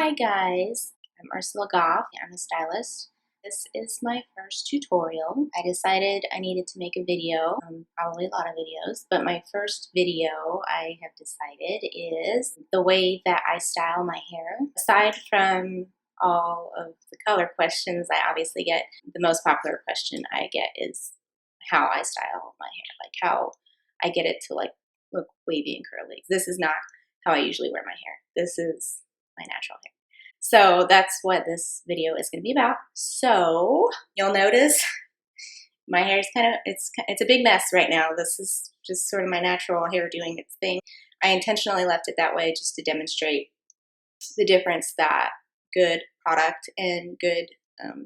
Hi guys, I'm Ursula Goff. I'm a stylist. This is my first tutorial. I decided I needed to make a video, probably a lot of videos, but my first video I have decided is the way that I style my hair. Aside from all of the color questions I obviously get, the most popular question I get is how I style my hair, like how I get it to look wavy and curly. This is not how I usually wear my hair. This is my natural hair. So that's what this video is going to be about. So you'll notice my hair is it's a big mess right now. This is just sort of my natural hair doing its thing. I intentionally left it that way just to demonstrate the difference that good product and good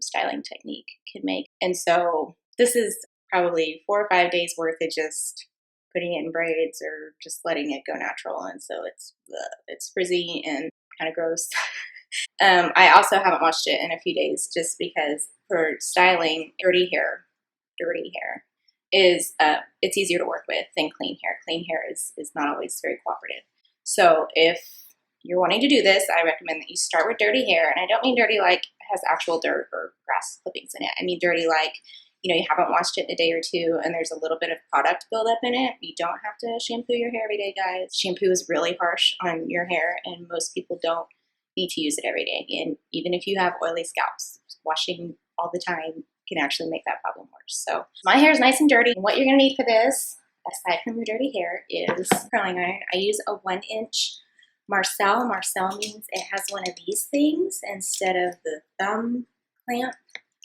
styling technique can make. And so this is probably 4 or 5 days worth of just putting it in braids or just letting it go natural. And so it's frizzy and kind of gross. I also haven't washed it in a few days just because for styling dirty hair is it's easier to work with than clean hair. Clean hair is not always very cooperative. So if you're wanting to do this, I recommend that you start with dirty hair. And I don't mean dirty like has actual dirt or grass clippings in it. I mean dirty like, you haven't washed it in a day or two and there's a little bit of product buildup in it. You don't have to shampoo your hair every day, guys. Shampoo is really harsh on your hair and most people don't need to use it every day. And even if you have oily scalps, washing all the time can actually make that problem worse. So my hair is nice and dirty. And what you're gonna need for this, aside from your dirty hair, is curling iron. I use a 1-inch Marcel. Marcel means it has one of these things instead of the thumb clamp.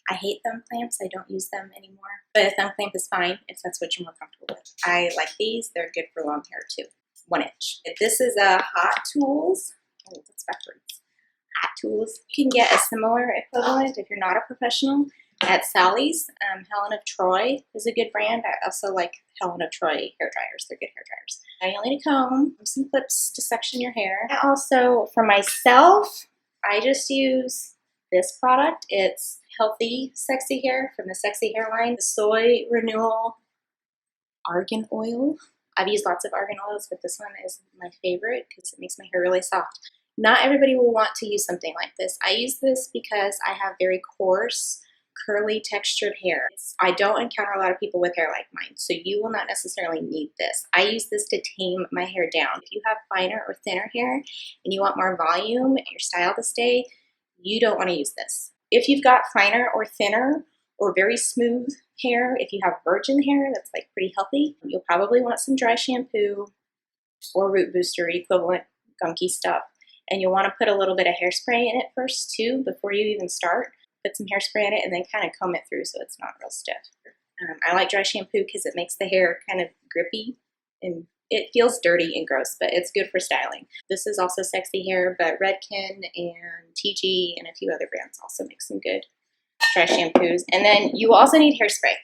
I hate thumb clamps. I don't use them anymore. But a thumb clamp is fine if that's what you're more comfortable with. I like these. They're good for long hair too. 1 inch. If this is a Hot Tools, oh, that's backwards. Hot Tools. You can get a similar equivalent if you're not a professional at Sally's. Helen of Troy is a good brand. I also like Helen of Troy hair dryers. They're good hair dryers. Now you'll need a comb, some clips to section your hair. And also for myself, I just use this product. It's Healthy Sexy Hair from the Sexy Hair line. The Soy Renewal Argan Oil. I've used lots of argan oils, but this one is my favorite because it makes my hair really soft. Not everybody will want to use something like this. I use this because I have very coarse, curly, textured hair. I don't encounter a lot of people with hair like mine, so you will not necessarily need this. I use this to tame my hair down. If you have finer or thinner hair and you want more volume and your style to stay, you don't want to use this. If you've got finer or thinner or very smooth hair, if you have virgin hair that's like pretty healthy, you'll probably want some dry shampoo or root booster equivalent gunky stuff. And you'll want to put a little bit of hairspray in it first too before you even start. Put some hairspray in it and then kind of comb it through so it's not real stiff. I like dry shampoo because it makes the hair kind of grippy and it feels dirty and gross, but it's good for styling. This is also Sexy Hair, but Redken and TG and a few other brands also make some good dry shampoos. And then you also need hairspray.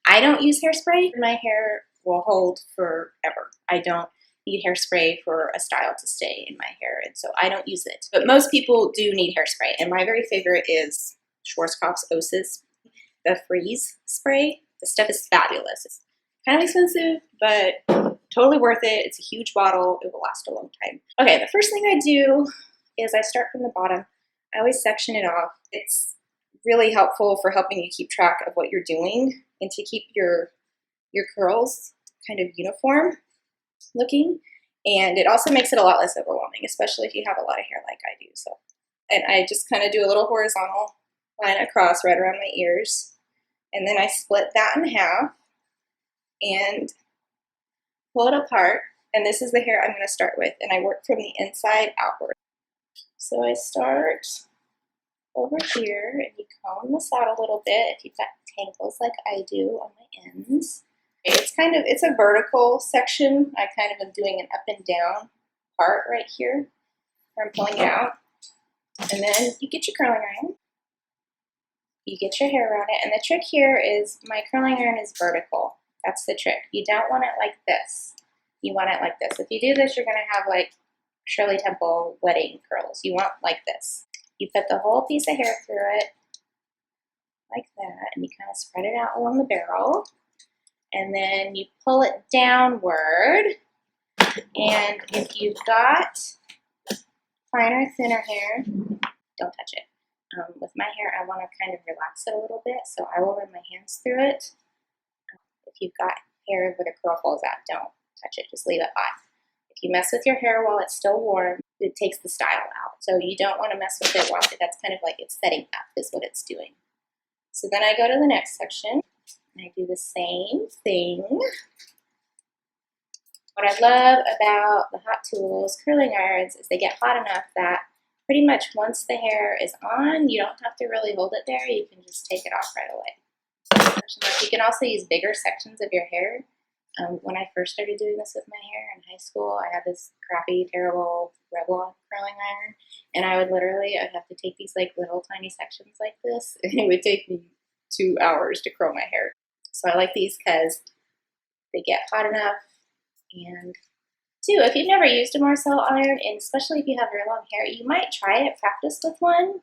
I don't use hairspray. My hair will hold forever. I don't need hairspray for a style to stay in my hair, and so I don't use it. But most people do need hairspray, and my very favorite is Schwarzkopf's Osis, the freeze spray. The stuff is fabulous. It's kind of expensive, but totally worth it. It's a huge bottle. It will last a long time. Okay, the first thing I do is I start from the bottom. I always section it off. It's really helpful for helping you keep track of what you're doing and to keep your curls kind of uniform looking. And it also makes it a lot less overwhelming, especially if you have a lot of hair like I do. So, and I just kind of do a little horizontal line across right around my ears. And then I split that in half and pull it apart. And this is the hair I'm going to start with. And I work from the inside outward. So I start over here and you comb this out a little bit if you've got tangles like I do on my ends. It's a vertical section. I kind of am doing an up and down part right here where I'm pulling it out. And then you get your curling iron. You get your hair around it. And the trick here is my curling iron is vertical. That's the trick. You don't want it like this. You want it like this. If you do this, you're going to have like Shirley Temple wedding curls. You want like this. You put the whole piece of hair through it like that. And you kind of spread it out along the barrel. And then you pull it downward. And if you've got finer, thinner hair, don't touch it. With my hair, I want to kind of relax it a little bit, so I will run my hands through it. If you've got hair where the curl falls out, don't touch it, just leave it hot. If you mess with your hair while it's still warm, it takes the style out. So you don't want to mess with it while that's kind of like it's setting up is what it's doing. So then I go to the next section and I do the same thing. What I love about the hot tools curling irons is they get hot enough that pretty much once the hair is on, you don't have to really hold it there. You can just take it off right away. You can also use bigger sections of your hair. When I first started doing this with my hair in high school, I had this crappy, terrible Revlon curling iron, and I'd have to take these like little tiny sections like this, and it would take me 2 hours to curl my hair. So I like these because they get hot enough. And two, if you've never used a Marcel iron, and especially if you have very long hair, you might try it, practice with one,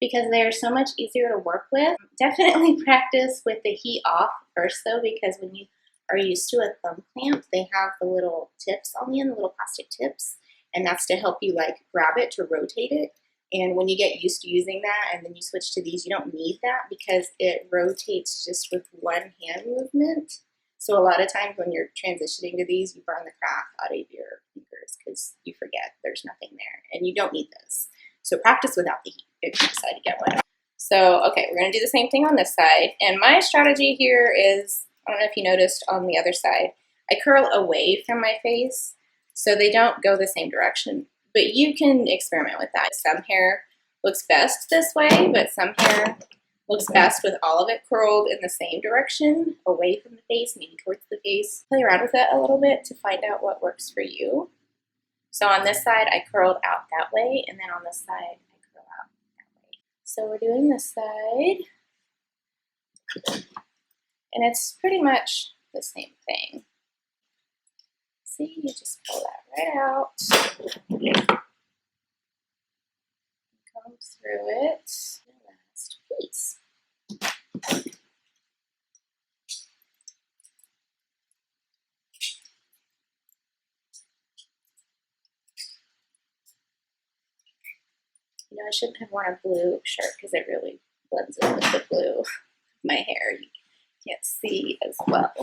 because they're so much easier to work with. Definitely practice with the heat off first though, because when you are used to a thumb clamp, they have the little tips on the end, the little plastic tips, and that's to help you like grab it to rotate it. And when you get used to using that and then you switch to these, you don't need that because it rotates just with one hand movement. So a lot of times when you're transitioning to these, you burn the crap out of your fingers because you forget there's nothing there, and you don't need this. So practice without the heat if you decide to get one. So, okay, we're going to do the same thing on this side. And my strategy here is, I don't know if you noticed on the other side, I curl away from my face so they don't go the same direction. But you can experiment with that. Some hair looks best this way, but some hair looks best with all of it curled in the same direction, away from the face, maybe towards the face. Play around with it a little bit to find out what works for you. So on this side, I curled out that way, and then on this side, I curl out that way. So we're doing this side, and it's pretty much the same thing. See, you just pull that right out, comb through it, the last piece. You know, I shouldn't have worn a blue shirt because it really blends in with the blue of my hair. You can't see as well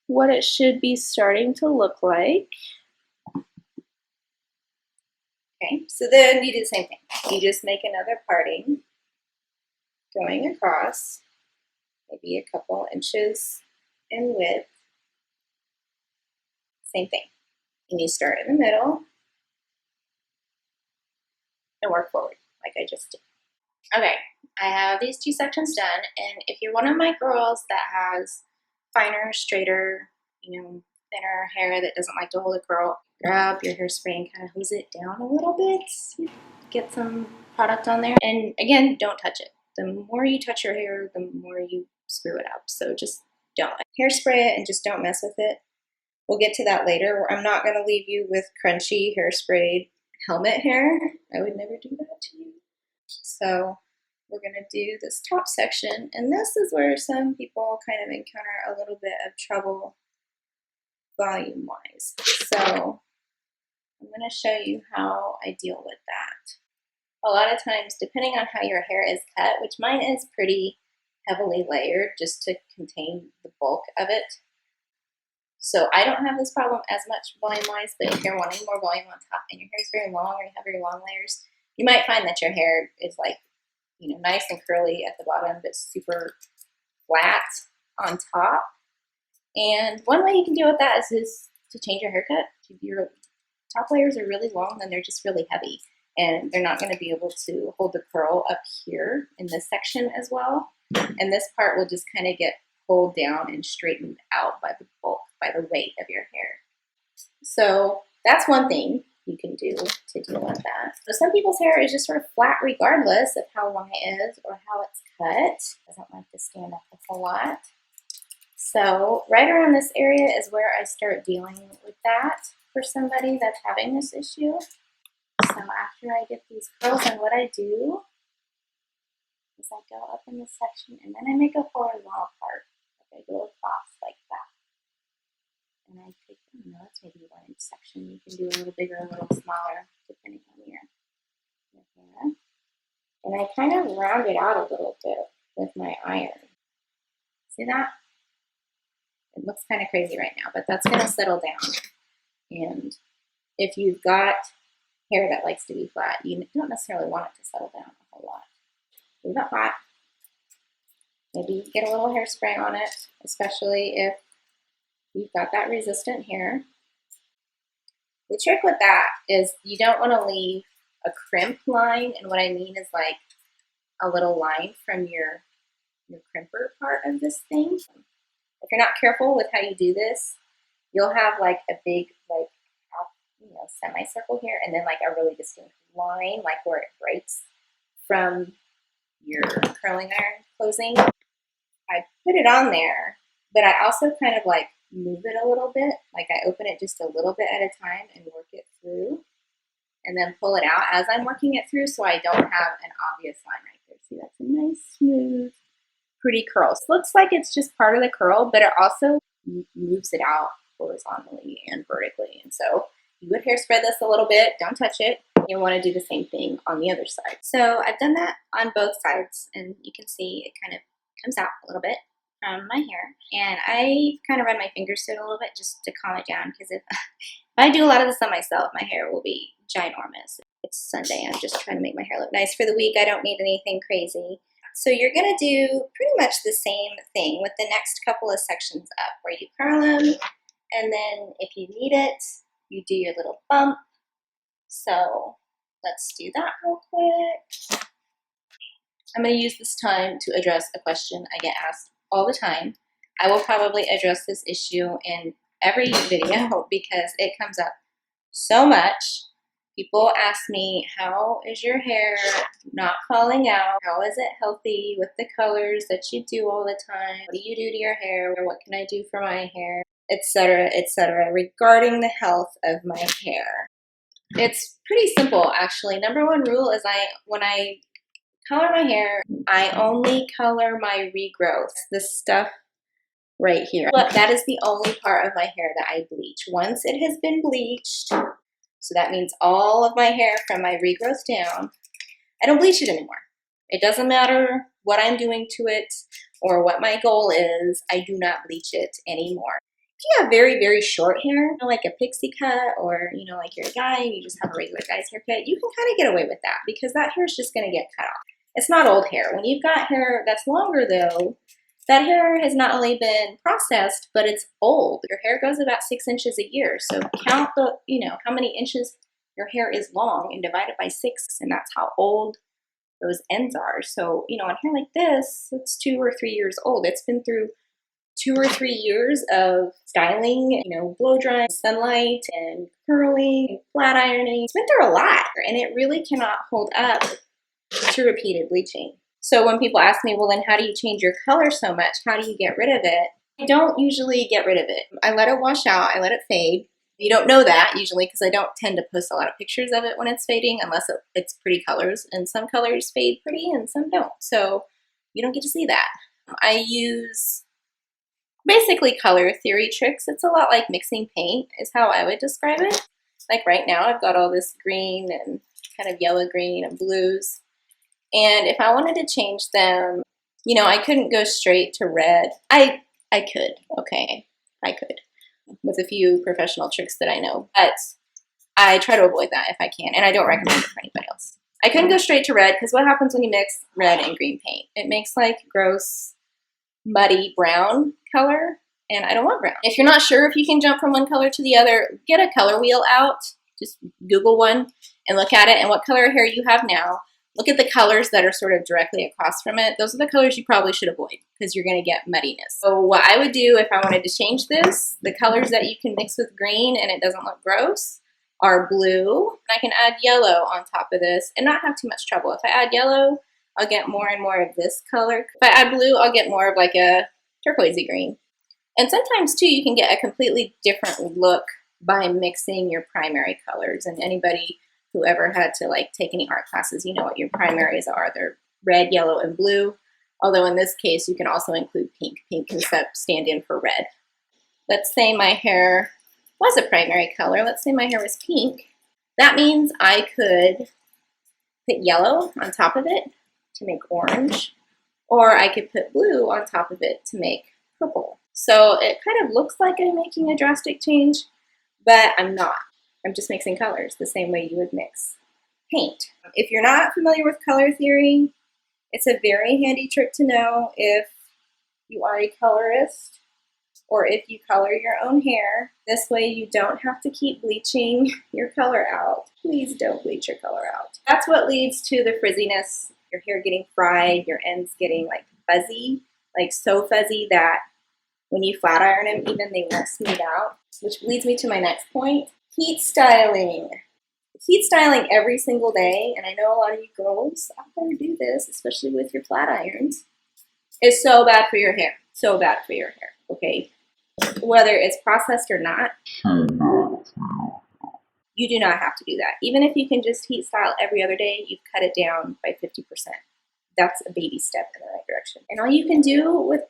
what it should be starting to look like. Okay, so then you do the same thing. You just make another parting going across, maybe a couple inches in width. Same thing. And you start in the middle and work forward like I just did. Okay, I have these two sections done, and if you're one of my girls that has finer, straighter, thinner hair that doesn't like to hold a curl, grab your hairspray and kind of hose it down a little bit. Get some product on there, and again, don't touch it. The more you touch your hair, the more you screw it up. So just don't. Hairspray it and just don't mess with it. We'll get to that later. I'm not going to leave you with crunchy hairsprayed helmet hair. I would never do that to you. So we're going to do this top section, and this is where some people kind of encounter a little bit of trouble volume-wise. So I'm going to show you how I deal with that. A lot of times, depending on how your hair is cut, which mine is pretty heavily layered just to contain the bulk of it, so I don't have this problem as much volume-wise, but if you're wanting more volume on top and your hair is very long or you have very long layers, you might find that your hair is like, nice and curly at the bottom, but super flat on top. And one way you can deal with that is to change your haircut. If your top layers are really long, then they're just really heavy, and they're not going to be able to hold the curl up here in this section as well. And this part will just kind of get pulled down and straightened out by the bulk, by the weight of your hair. So that's one thing you can do to deal with that. So some people's hair is just sort of flat regardless of how long it is or how it's cut. Doesn't like to stand up a whole lot. So right around this area is where I start dealing with that for somebody that's having this issue. So after I get these curls, and what I do is I go up in this section and then I make a horizontal part. Like I go across like that. And I take, it's maybe 1 inch section. You can do a little bigger, a little smaller, depending on your And I kind of round it out a little bit with my iron. See that? It looks kind of crazy right now, but that's going to settle down. And if you've got hair that likes to be flat, you don't necessarily want it to settle down a whole lot. Leave it hot. Maybe get a little hairspray on it, especially if you've got that resistant hair. The trick with that is you don't want to leave a crimp line, and what I mean is like a little line from your crimper part of this thing. If you're not careful with how you do this, you'll have like a big like semicircle here, and then like a really distinct line, like where it breaks from your curling iron closing. I put it on there, but I also kind of like move it a little bit. Like I open it just a little bit at a time and work it through, and then pull it out as I'm working it through, so I don't have an obvious line right there. See, that's a nice, smooth, pretty curl. So it looks like it's just part of the curl, but it also moves it out horizontally and vertically. And so you would hairspray this a little bit, don't touch it. You want to do the same thing on the other side. So I've done that on both sides, and you can see it kind of comes out a little bit from my hair. And I kind of run my fingers through it a little bit just to calm it down, because if I do a lot of this on myself, my hair will be ginormous. It's Sunday, I'm just trying to make my hair look nice for the week. I don't need anything crazy. So you're going to do pretty much the same thing with the next couple of sections up, where you curl them, and then if you need it, you do your little bump. So let's do that real quick. I'm going to use this time to address a question I get asked all the time. I will probably address this issue in every video because it comes up so much. People ask me, how is your hair not falling out? How is it healthy with the colors that you do all the time? What do you do to your hair? What can I do for my hair? Etc., etc., regarding the health of my hair. It's pretty simple, actually. Number one rule is when I color my hair, I only color my regrowth, this stuff right here. But that is the only part of my hair that I bleach. Once it has been bleached, so that means all of my hair from my regrowth down, I don't bleach it anymore. It doesn't matter what I'm doing to it or what my goal is, I do not bleach it anymore. If you have very, very short hair, like a pixie cut, or like you're a guy and you just have a regular guy's haircut, you can kind of get away with that because that hair is just going to get cut off. It's not old hair. When you've got hair that's longer though, that hair has not only been processed, but it's old. Your hair goes about 6 inches a year. So count the, how many inches your hair is long and divide it by 6, and that's how old those ends are. So, on hair like this, it's 2 or 3 years old. It's been through 2 or 3 years of styling, blow drying, sunlight, and curling, and flat ironing. It's been through a lot, and it really cannot hold up to repeated bleaching. So when people ask me, well, then how do you change your color so much? How do you get rid of it? I don't usually get rid of it. I let it wash out. I let it fade. You don't know that usually because I don't tend to post a lot of pictures of it when it's fading unless it's pretty colors. And some colors fade pretty and some don't. So you don't get to see that. I use basically color theory tricks. It's a lot like mixing paint is how I would describe it. Like right now I've got all this green and kind of yellow green and blues. And if I wanted to change them, I couldn't go straight to red. I could, okay, I could, with a few professional tricks that I know. But I try to avoid that if I can, and I don't recommend it for anybody else. I couldn't go straight to red, because what happens when you mix red and green paint? It makes like gross, muddy brown color, and I don't want brown. If you're not sure if you can jump from one color to the other, get a color wheel out. Just Google one and look at it, and what color hair you have now. Look at the colors that are sort of directly across from it. Those are the colors you probably should avoid because you're going to get muddiness. So what I would do if I wanted to change this, the colors that you can mix with green and it doesn't look gross are blue. And I can add yellow on top of this and not have too much trouble. If I add yellow, I'll get more and more of this color. If I add blue, I'll get more of like a turquoisey green. And sometimes too, you can get a completely different look by mixing your primary colors. And anybody who ever had to take any art classes, you know what your primaries are. They're red, yellow, and blue. Although in this case, you can also include pink. Pink can stand in for red. Let's say my hair was a primary color. Let's say my hair was pink. That means I could put yellow on top of it to make orange, or I could put blue on top of it to make purple. So it kind of looks like I'm making a drastic change, but I'm not. I'm just mixing colors the same way you would mix paint. If you're not familiar with color theory, it's a very handy trick to know if you are a colorist or if you color your own hair. This way you don't have to keep bleaching your color out. Please don't bleach your color out. That's what leads to the frizziness, your hair getting fried, your ends getting like fuzzy, like so fuzzy that when you flat iron them even, they won't smooth out. Which leads me to my next point, heat styling. Heat styling every single day, and I know a lot of you girls out there do this, especially with your flat irons, is so bad for your hair. So bad for your hair, okay? Whether it's processed or not, you do not have to do that. Even if you can just heat style every other day, you've cut it down by 50%. That's a baby step in the right direction. And all you can do with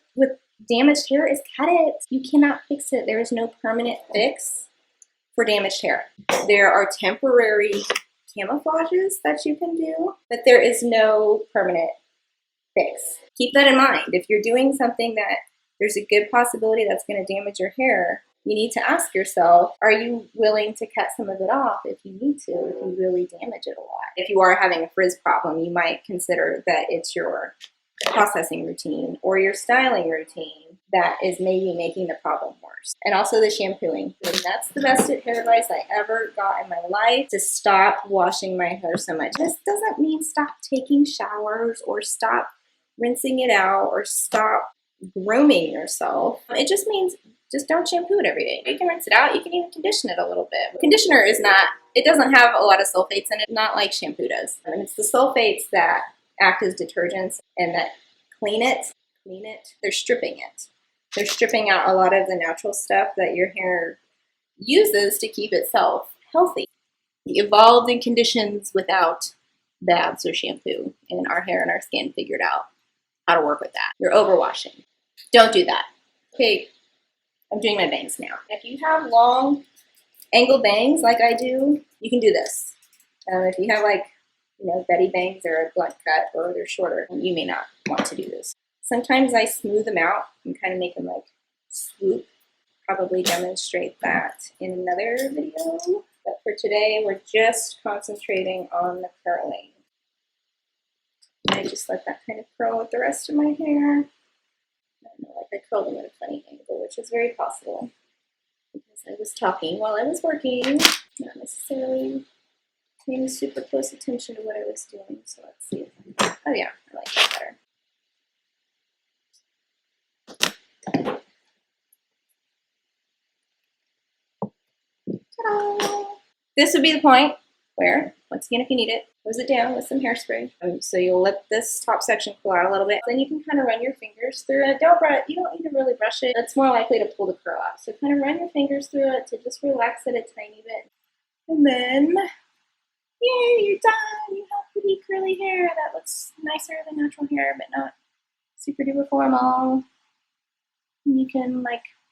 damaged hair is cut it. You cannot fix it. There is no permanent fix for damaged hair. There are temporary camouflages that you can do, but there is no permanent fix. Keep that in mind. If you're doing something that there's a good possibility that's going to damage your hair, you need to ask yourself, are you willing to cut some of it off if you need to, if you really damage it a lot? If you are having a frizz problem, you might consider that it's your processing routine or your styling routine that is maybe making the problem worse. And also the shampooing. And that's the best hair advice I ever got in my life, to stop washing my hair so much. This doesn't mean stop taking showers or stop rinsing it out or stop grooming yourself. It just means just don't shampoo it every day. You can rinse it out. You can even condition it a little bit. Conditioner is not, it doesn't have a lot of sulfates in it, not like shampoo does. I mean, it's the sulfates that act as detergents and that clean it. They're stripping it. They're stripping out a lot of the natural stuff that your hair uses to keep itself healthy. We evolved in conditions without baths or shampoo, and our hair and our skin figured out how to work with that. You're overwashing. Don't do that. Okay, I'm doing my bangs now. If you have long angled bangs like I do, you can do this. If you have like, Betty bangs or a blunt cut or they're shorter, you may not want to do this. Sometimes I smooth them out and kind of make them like swoop. Probably demonstrate that in another video. But for today, we're just concentrating on the curling. I just let that kind of curl with the rest of my hair. I don't know, like I curled them at a funny angle, which is very possible because I was talking while I was working, not necessarily paying super close attention to what I was doing. So let's see. Oh yeah, I like that better. Ta-da! This would be the point where, once again, if you need it, close it down with some hairspray. So you'll let this top section cool out a little bit. Then you can kind of run your fingers through it. You don't need to really brush it. It's more likely to pull the curl out. So kind of run your fingers through it to just relax it a tiny bit. And then, yay, you're done. You have pretty curly hair that looks nicer than natural hair, but not super duper formal. You can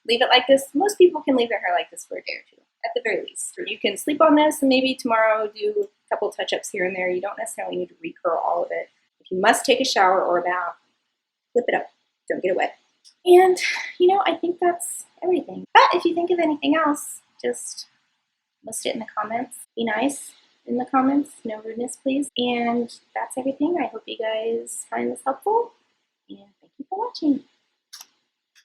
leave it like this. Most people can leave their hair like this for a day or two, at the very least. You can sleep on this and maybe tomorrow do a couple touch-ups here and there. You don't necessarily need to recurl all of it. If you must take a shower or a bath, flip it up. Don't get it wet. And, I think that's everything. But if you think of anything else, just list it in the comments. Be nice in the comments. No rudeness, please. And that's everything. I hope you guys find this helpful. And thank you for watching.